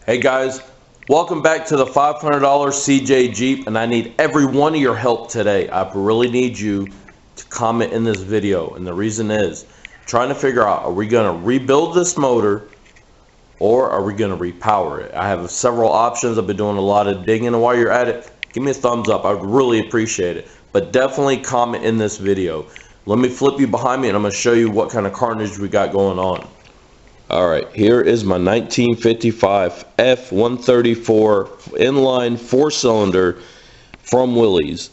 Hey guys, welcome back to the $500 CJ Jeep, and I need every one of your help today. I really need you to comment in this video, and the reason is trying to figure out, are we going to rebuild this motor or are we going to repower it? I have several options. I've been doing a lot of digging, and while you're at it, give me a thumbs up. I would really appreciate it, but definitely comment in this video. Let me flip you behind me and I'm going to show you what kind of carnage we got going on. Alright, here is my 1955 F134 inline 4-cylinder from Willys.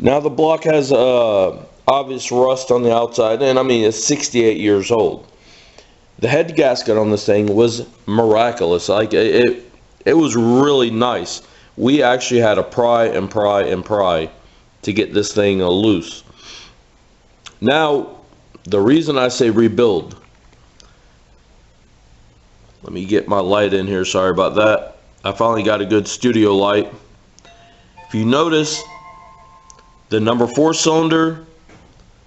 Now the block has obvious rust on the outside, and I mean it's 68 years old. The head gasket on this thing was miraculous. Like it was really nice. We actually had to pry and pry and pry to get this thing loose. Now, the reason I say rebuild, let me get my light in here, sorry about that. I finally got a good studio light. If you notice, the number 4 cylinder,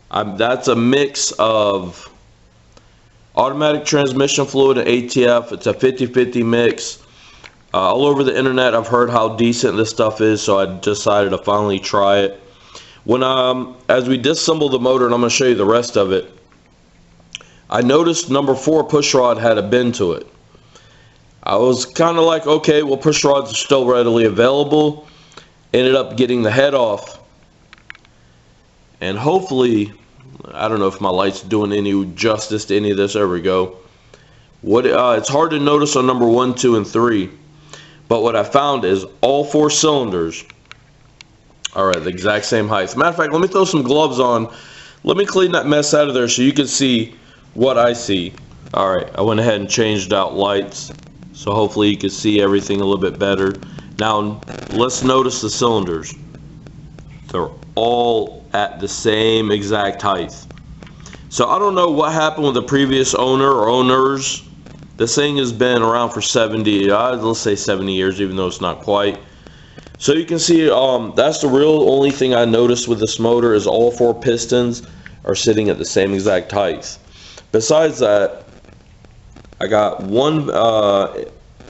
that's a mix of automatic transmission fluid and ATF. It's a 50-50 mix. All over the internet I've heard how decent this stuff is, so I decided to finally try it. When as we disassemble the motor, and I'm going to show you the rest of it, I noticed number 4 push rod had a bend to it. I was kind of like, okay, well, push rods are still readily available. Ended up getting the head off, and hopefully, I don't know if my light's doing any justice to any of this. There we go. It's hard to notice on number 1, 2, and 3, but what I found is all 4 cylinders are at the exact same height. Matter of fact, let me throw some gloves on. Let me clean that mess out of there so you can see what I see. Alright, I went ahead and changed out lights, so hopefully you can see everything a little bit better. Now, let's notice the cylinders. They're all at the same exact height. So I don't know what happened with the previous owner or owners. This thing has been around for 70, let's say 70 years, even though it's not quite. So you can see that's the real only thing I noticed with this motor is all 4 pistons are sitting at the same exact height. Besides that, I got one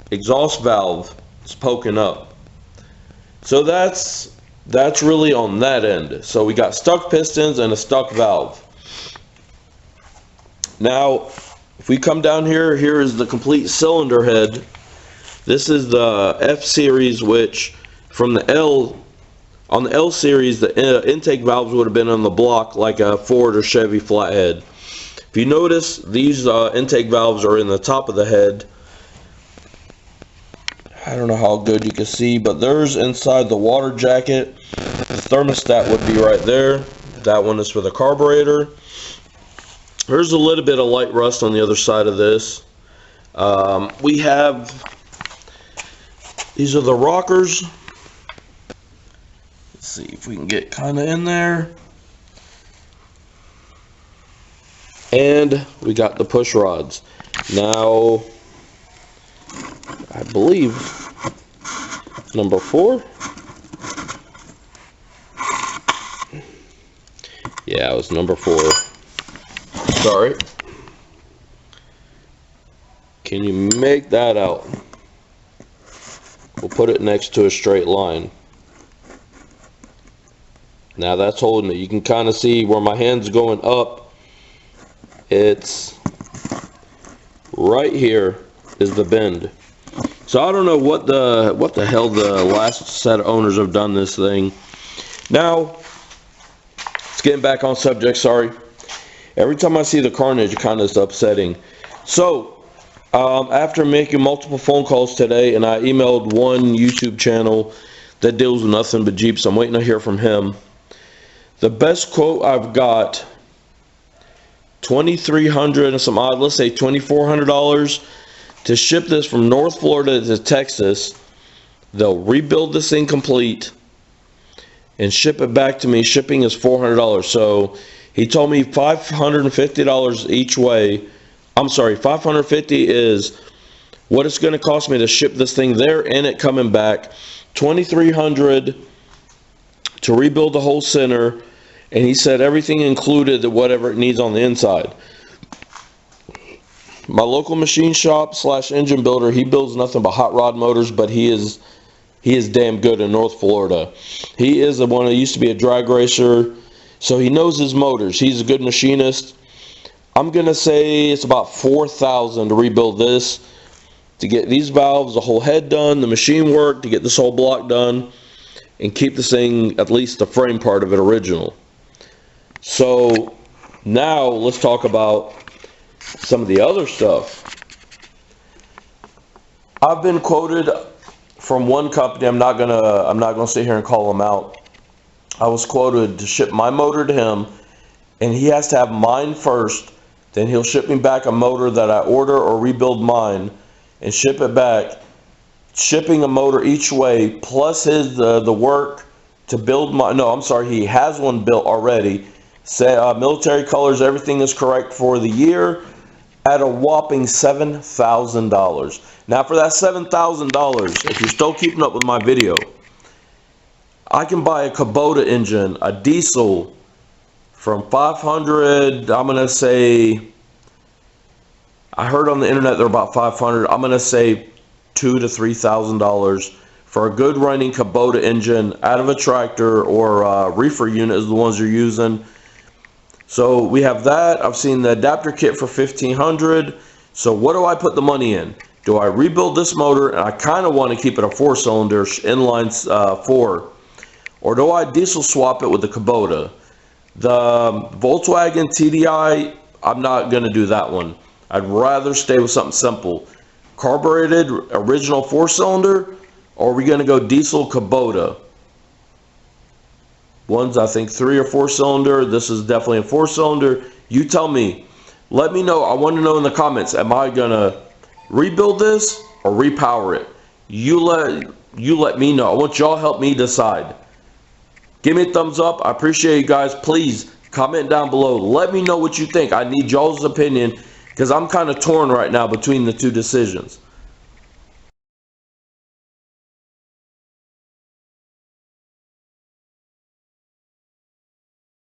exhaust valve is poking up. So that's really on that end. So we got stuck pistons and a stuck valve. Now, if we come down here, here is the complete cylinder head. This is the F series, which from the on the L series, the intake valves would have been on the block like a Ford or Chevy flathead. If you notice, these intake valves are in the top of the head. I don't know how good you can see, but there's inside the water jacket. The thermostat would be right there. That one is for the carburetor. There's a little bit of light rust on the other side of this. We have, these are the rockers. Let's see if we can get kind of in there. And we got the push rods. Now, I believe number 4. Yeah, it was number 4. Sorry. Can you make that out? We'll put it next to a straight line. Now that's holding it. You can kind of see where my hand's going up. It's right here is the bend. So I don't know what the hell the last set of owners have done this thing. Now, it's getting back on subject, sorry. Every time I see the carnage, it kind of is upsetting. So, after making multiple phone calls today, and I emailed one YouTube channel that deals with nothing but Jeeps, I'm waiting to hear from him. The best quote I've got, $2,300 and some odd, let's say $2,400 to ship this from North Florida to Texas. They'll rebuild this thing complete and ship it back to me. Shipping is $400. So he told me $550 each way. I'm sorry, $550 is what it's going to cost me to ship this thing there and it coming back. $2,300 to rebuild the whole center, and he said everything included, whatever it needs on the inside. My local machine shop / engine builder, he builds nothing but hot rod motors, but he is damn good in North Florida. He is the one that used to be a drag racer, so he knows his motors. He's a good machinist. I'm gonna say it's about $4,000 to rebuild this, to get these valves, the whole head done, the machine work, to get this whole block done, and keep this thing, at least the frame part of it, original. So now let's talk about some of the other stuff. I've been quoted from one company. I'm not gonna sit here and call them out. I was quoted to ship my motor to him, and he has to have mine first. Then he'll ship me back a motor that I order or rebuild mine, and ship it back. Shipping a motor each way, plus his the work to build my. No, I'm sorry. He has one built already. Say military colors, everything is correct for the year, at a whopping $7,000. Now for that $7,000, if you're still keeping up with my video, I can buy a Kubota engine, a diesel, from $500. I'm gonna say, I heard on the internet they're about $500. I'm gonna say $2,000 to $3,000 for a good running Kubota engine out of a tractor or a reefer unit is the ones you're using. So we have that. I've seen the adapter kit for $1,500. So what do I put the money in? Do I rebuild this motor, and I kind of want to keep it a 4-cylinder inline 4, or do I diesel swap it with the Kubota? The Volkswagen TDI, I'm not going to do that one. I'd rather stay with something simple. Carbureted original 4-cylinder, or are we going to go diesel Kubota? One's, I think, 3 or 4-cylinder. This is definitely a 4-cylinder. You tell me. Let me know. I want to know in the comments, am I going to rebuild this or repower it? You let me know. I want y'all help me decide. Give me a thumbs up. I appreciate you guys. Please comment down below. Let me know what you think. I need y'all's opinion, because I'm kind of torn right now between the two decisions.